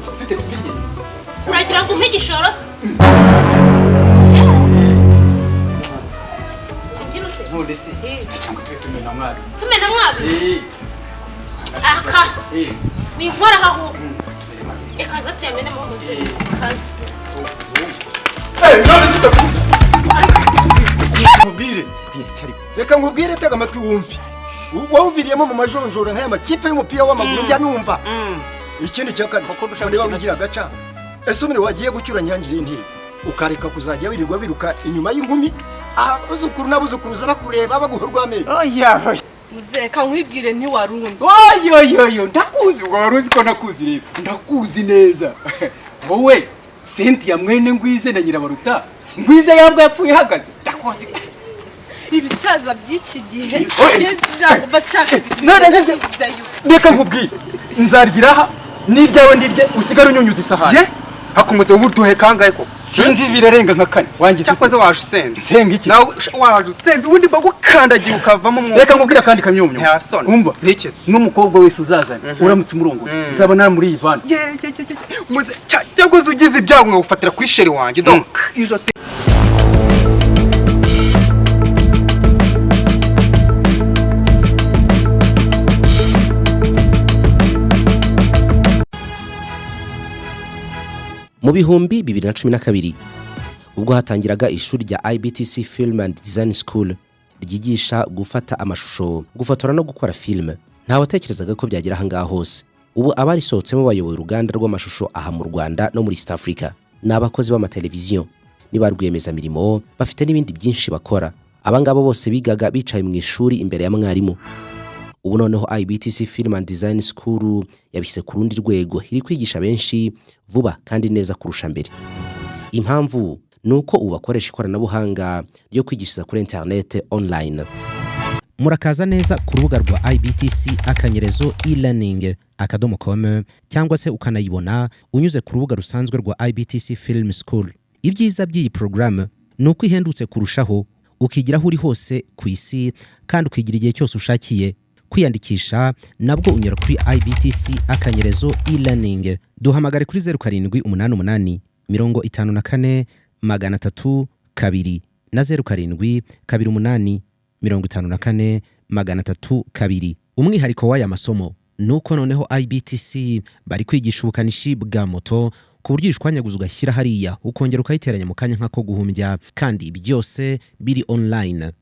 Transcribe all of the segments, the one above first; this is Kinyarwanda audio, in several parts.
ufite pipiri uragira ngo umpe igishoro se none se cyangwa tumena mwari aka winkora aho ekaza tuyamene mu muze nkubwire reka nkubwire tega amatwi wumve wawuviriyemo mu majonjora nk'aya makipe y'umupira w'amaguru njya numva ikindi cya kane niba wigira agaca ese umwe wagiye gucyura nyangire y'intebe ukareka kuzajya wirirwa wiruka inyuma y'inkumi abuzukuru n'abuzukuruza bakureba baguha urw'amenyo muzeka nkwibwire ntiwarunze oyo ndakuzi ngo waruzi ko nakuzi rero ndakuzi neza wowe Cynthia mwene Ngwize na Nyirabaruta Ngwize yabwo yapfuye ihagaze ndakuzi ibisaza by'iki gihe bacaka reka nkubwire nzargira aha n'ibyawe ndirye usigara unyunyuza isahani hakomeze ubuduhe kangahe ko sinzi birarenga nka kane wangize cyakoze waje usenze senga iki nawe waje usenze ubundi bagukandagiye ukavamo mu reka nkubwire kandi kamyomyo umva ntikese n'umukobwa wese uzazanye uramutse umurongo nzabona muri Ivan muze cyakoze ugize ibyago ngawufatira kuri sheri wanjye donc ijo se Mu bihumbi 2012 ubwo hatangiraga ishuri rya IBTC Film and Design School ryigisha gufata amashusho, gufotora no gukora film, nta watekerezaga ko byagira hanga hose. Ubu abari sohotsemo bayoboye uruganda rw'amashusho aha mu Rwanda no muri East Africa. N'abakozi b'amateleviziyo nibarwiyemeza mirimo bafite n'ibindi byinshi bakora. Abangabo bose bigaga bicaye mu ishuri imbere ya mwarimu. Ubu noneho IBTC Film and Design School yabise ku rundi rwego iri kwigisha benshi vuba kandi neza kurusha mbere. Impamvu nuko ubakoresha ikoranabuhanga ryo kwigishiriza kuri internet online. Murakaza neza ku rubuga rwa IBTC akanyerezo e-learning.com cyangwa se ukanayibona unyuze ku rubuga rusanzwe rwa IBTC Film School. Ibyiza by'iyi program nuko ihendutse kurushaho, ukigiraho uri hose ku isi kandi ukigira igihe cyose ushakiye. Kwiyandikisha nabwo unyura kuri IBTC akanyerezo e-learning. Duhamagare kuri 0788 54 302 na 07 28 54 302. Umwihariko w'aya masomo nuko noneho IBTC bari kwigisha ubukanishi bwa moto ku buryo ishwanyaguza ugashyira hariya ukongera ukayiteranya mu kanya nk'ako guhumbya, kandi byose biri online.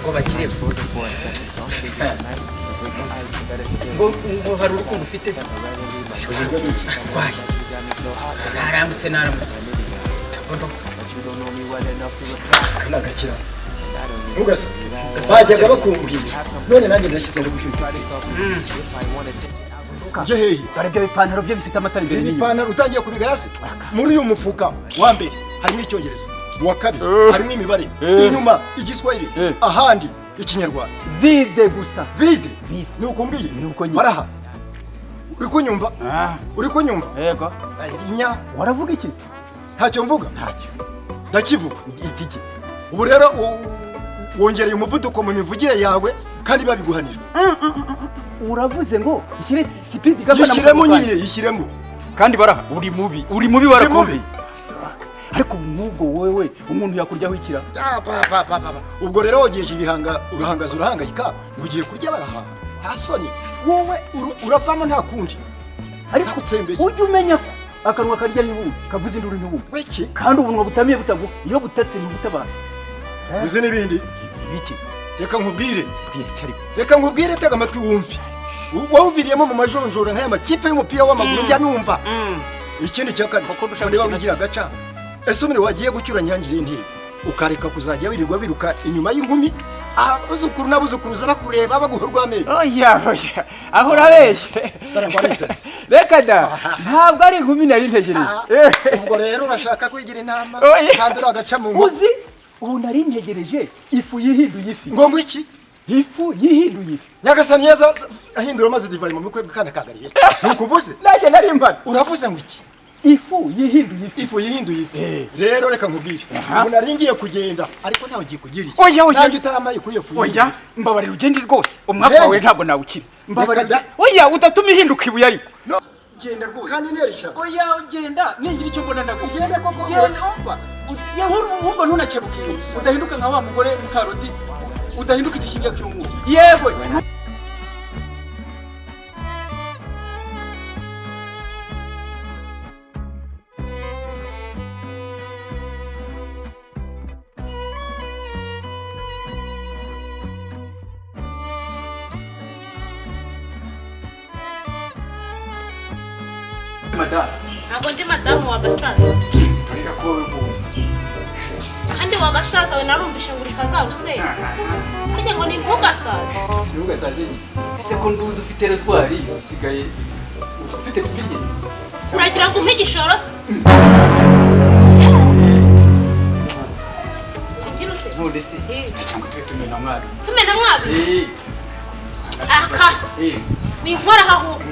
ngo bakiriye fuza ngo hari urukundo ufite naramutse nagakira ntugasa bajyaga bakumbwira none nanjye ndashyize ngo gushyushya jehe barebye ipantaro byo bifite amatara imbere n'inyuma. Ipantaro utangiye kubiga hasi muri uyu mufuka wa mbere harimo icyongereza, wa kabiri harimo imibare, inyuma igiswahili, ahandi ikinyarwanda. Vide gusa vide nukumbwiye baraha uri kunyumva uri kunyumva yego inya waravuga iki? Ntacyo mvuga, ntacyo ndakivuga iki. Ubu rero wongereye umuvuduko mu mivugire yawe kandi babiguhanira. Uravuze ngo ishyire speed gafana yishyiremo nyine yishyiremo kandi baraha uri mubi warakumbi. Ariko nk'ubwo wewe umuntu yakuryaho ikira. Ubwo rero wogeje ibihanga urahangayika ugiye kurya baraha hasoni wowe uravamo nta kundi. Ariko ujye umenya akanwa karya n'ibumba kavuze induru n'ibumba wiki kandi ubunwa butamiye butaguha iyo butatse ntibutabara uzi n'ibindi biki reka nkubwire bwire cyari reka nkubwire tega amatwi wumve wawuviriyemo mu majonjora nk'aya makipe y'umupira w'amaguru njya numva ikindi cya kane niba wigira agaca ese umwe wagiye gucyura nyangire ntiri ukareka kuzajya wirirwa wiruka inyuma y'inkumi abuzukuru n'abuzukuruza bakureba baguha urw'amenyo oya aho urabeshye reka da ntabwo ari inkumi nari ntegereje ubwo rero urashaka kwigira inama kandi uragaca mu nkumi uzi ubu nari ntegereje ifu yihinduye ifi ngo iki ifu yihinduye ifi nyagasani yeza ahindura maze divayi mu bukwe bw'akana kagariye nuko uvuze nanjye nari mbana uravuze ngo iki ifu yihinduye ifi ifu yihinduye ifi rero reka nkubwire ubu nari ngiye kugenda ariko ntawe ugiye kugiriye oya nanjye utamaye kuri iyo fu oya mbabarira ugende rwose umwaka wawe ntabwo nawukira mbabarira oya udatuma ihinduka ibuye ariko genda rwose kandi nerisha oya genda ningira icyo mbona ndagukira ugende koko genda umva ahubwo ntunakebuke udahinduka nka wa mugore mukaroti udahinduka igishinga cy'umwuka yewe ntabwo ndi madamu wa gasaza kandi wa gasaza we narumvishe ngo uri kazaruseza harya ngo ni ntugasaze ese ko nduzi ufite rezwari usigaye ufite pipiri uragira ngo umpe igishoro se ugira ute none se cyangwa tube tumena mwabi tumena mwabi aka winkoraho ahubwo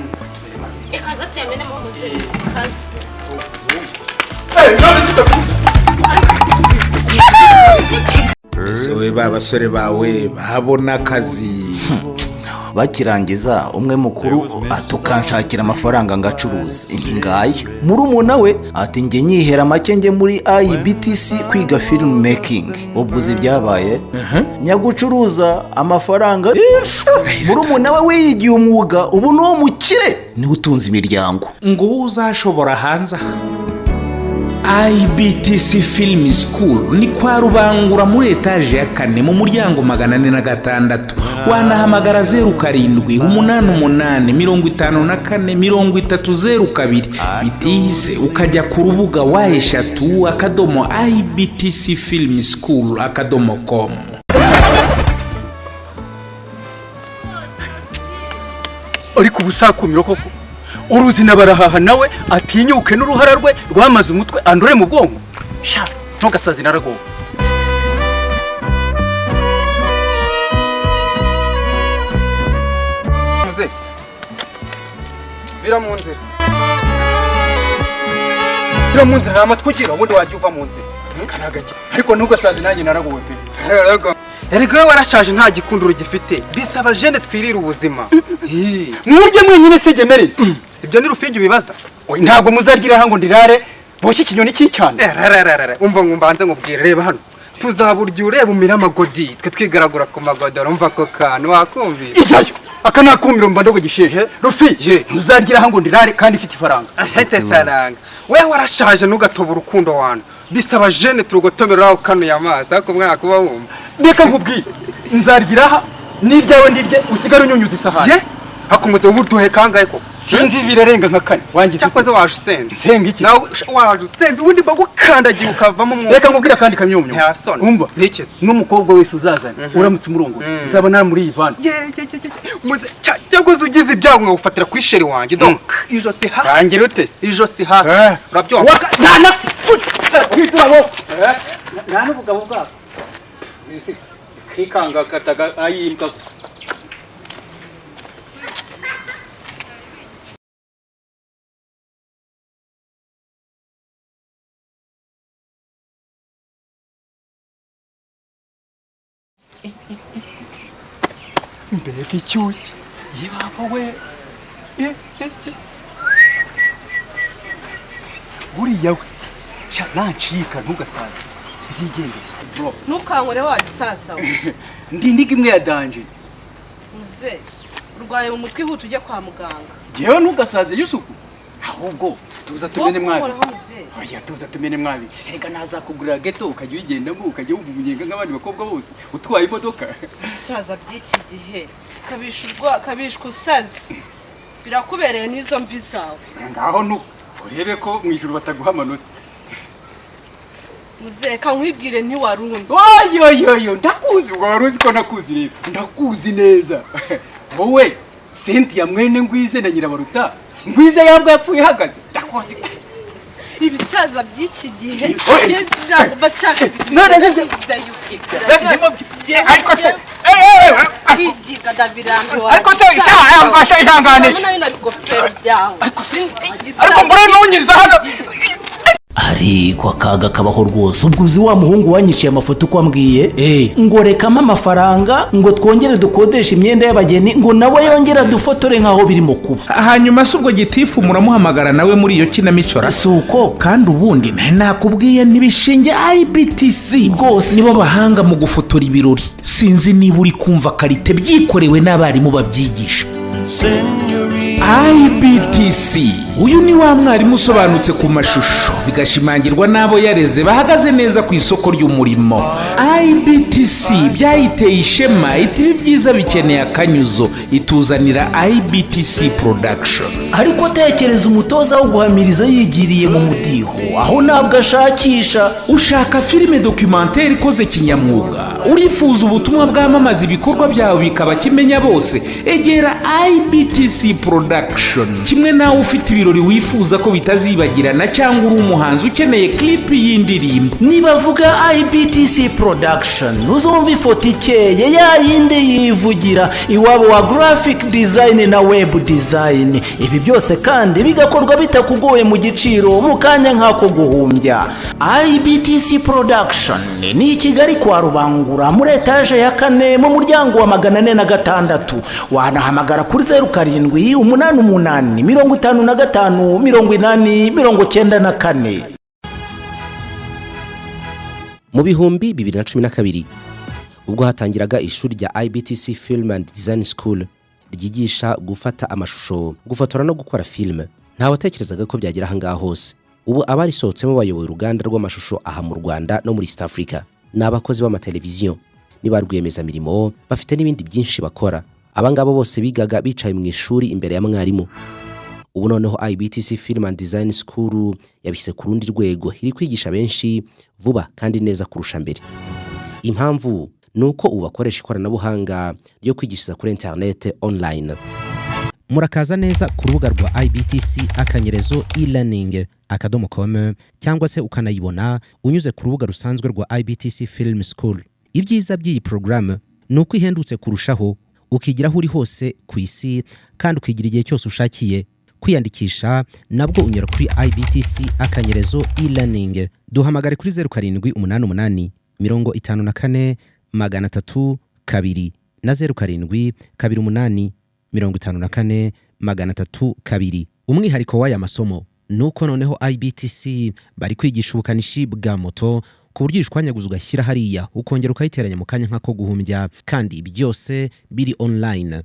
ekaza tuyamenemo umuze kaza ese we ba basore bawe babona akazi bakirangiza umwe mukuru atukanshakira amafaranga ngacuruza ngaya murumuna we ati njye nyihera make njye muri IBTC kwiga film making ubwo byabaye nyagucuruza amafaranga murumuna we wiyigiye umwuga ubu no mukire ni utunze imiryango ngo uzashobora hanze IBTC Film School ni kwa Rubangura muri etaje ya 4 mu muryango 406 wanahamagara 0788543002 bitise ukajya ku rubuga wa eshatu akadomo ibtcfilmschool.com. ariko ubusakumiro koko uruzi nabarahaha nawe atinyuke n'uruhara rwe rwamaze umutwe andure mu bwonko sha ntugasazi naragowe muze vira mu nzira nta matwi ugira ubundi wajya uva mu nzira kanagajya ariko ntugasazi nanjye naragowe pe erega warashaje nta gikundiro gifite bisaba jene twirira ubuzima murye mwenyine se gemere ibyo ni rufigi bibaza ntabwo muzagira hango ndirare boshye ikinyoni cy'icyane umva ngo mbanze nkubwire reba hano tuzaburya ureba umira amagodi twe twigaragura ku magodoro umva ko kantu wakumvira ijyayo aka nakumiro mba ndogogisheje rufi muzagira hango ndirare kandi ifite ifaranga afite faranga we warashaje ntugatoba urukundo wana bisaba jene turugotomera aho kanuye amazi ariko mwaka uba wumva reka nkubwire nzargira aha n'iryawe ndirye usigare unyunyuza isahani hakumuze uburyohe kangahe ko sinzi birarenga nka kane wangize cyakoze waje usenze senga iki nawe waje usenze ubundi bagukandagiye ukavamo umwuka reka nkubwire kandi kamyomyo umva ntikese n'umukobwa wese uzazana uramutse umurongo nzaba nari muri iyi van muze cyakoze ugize ibyago nkawufatira kuri sheri wanjye donc ijosi hasi rangira ute ijosi hasi urabyumva nana kwitwabo nana ubugabo bwabo kwikanga kataga ayimbwa gusa mbega icyuki yibaba we buriya we sha nancika ntugasaze nzigende bro ntukankore wa gisaza we ndi ndiga imwe ya danje muze urwaye mu mutwe ihute ujye kwa muganga yewe ntugasaze Yusufu ahubwo tuza tumene mwabi. Wowe muze. Oya tuza tumene mwabi. Erega nazakugurira ghetto ukajya uyigendamo ukajya wumva umunyenga nk'abandi bakobwa bose utwaye imodoka. Bisaza by'iki gihe kabishwa usazi. Birakubereye n'izo mvi zawe. Ngaho nu urebe ko mu ijuru bataguha amanota. Muzeka nkwibwire ntiwarunze. Oyo ndakuzi ngo waruzi ko nakuzi rero. Ndakuzi neza. Wowe Cynthia mwene Ngwize na Nyirabaruta. Ngwize yabwo yapfuye hagaze. Ndakuzi. Ibisaza by'iki gihe bacaka ariko se kwigiga dabirambi wa ariko se yambasha ihangane ariko mbere nunyiriza hano ariko akaga kabaho rwose. ubwo uzi wa muhungu wanyiciye amafoto uko ambwiye ngo rekamo amafaranga ngo twongere dukodeshe imyenda y'abageni ngo nawe yongera dufotore nk'aho birimo kuba. hanyuma se ubwo gitifu muramuhamagara nawe muri iyo kinamicora si uko kandi ubundi nakubwiye ntibishinge IBTC rwose nibo bahanga mu gufotora ibirori. sinzi niba uri kumva karite byikorewe n'abarimu babyigisha. IBTC uyu ni wa mwarimu usobanutse ku mashusho bigashimangirwa n'abo yareze bahagaze neza ku isoko ry'umurimo. IBTC byayiteye ishema iti byiza bikeneye akanyuzo ituzanira IBTC production. ariko tekereza umutoza wo guhamiriza yigiriye mu mudiho aho ntabwo ashakisha. ushaka filime documentaire ikoze kinyamwuga urifuza ubutumwa bwamamaza ibikorwa byawe bikaba kimenya bose egera IBTC production. kimwe nawe ufite ibirori wifuza ko bitazibagirana cyangwa uri umuhanzi ukeneye clip y'indirimbo. nibavuga IBTC production uzumva ifoto ikeye yayindi yivugira iwabo wa graphic design na web design. ibi byose kandi bigakorwa bitakugoye mu giciro mu kanya nk'ako guhumbya. IBTC production ni i Kigali kwa Rubangura muri etaje ya 4 mu muryango wa 406. wanahamagara kuri 0788558094. mu bihumbi 2012 ubwo hatangiraga ishuri rya IBTC Film and Design School ryigisha gufata amashusho, gufotora no gukora filime, nta watekerezaga ko byagira ahangaha hose. ubu abarisohotsemo bayoboye uruganda rw'amashusho aha mu Rwanda no muri East Africa. Ni abakozi b'amateleviziyo, ni ba rwiyemezamirimo, bafite n'ibindi byinshi bakora. Abangabo bose bigaga bicaye mu ishuri imbere ya mwarimu. Ubu noneho IBTC Film and Design School yabise ku rundi rwego, iri kwigisha benshi vuba kandi neza kurusha mbere. Impamvu nuko ubu bakoresha ikoranabuhanga ryo kwigishiriza kuri internet online. Murakaza neza ku rubuga rwa IBTC akanyerezo e-learning.com cyangwa se ukanayibona unyuze ku rubuga rusanzwe rwa IBTC Film School. Ibyiza by'iyi program nuko ihendutse kurushaho, ukigiraho uri hose ku isi kandi ukigira igihe cyose ushakiye. Kwiyandikisha nabwo unyura kuri IBTC akanyerezo e-learning. Duhamagare kuri 0788 54 302 na 07 28 54 302. Umwihariko w'aya masomo nuko noneho IBTC bari kwigisha ubukanishi bwa moto ku buryo ishwanyaguza ugashyira hariya ukongera ukayiteranya mu kanya nk'ako guhumbya, kandi byose biri online.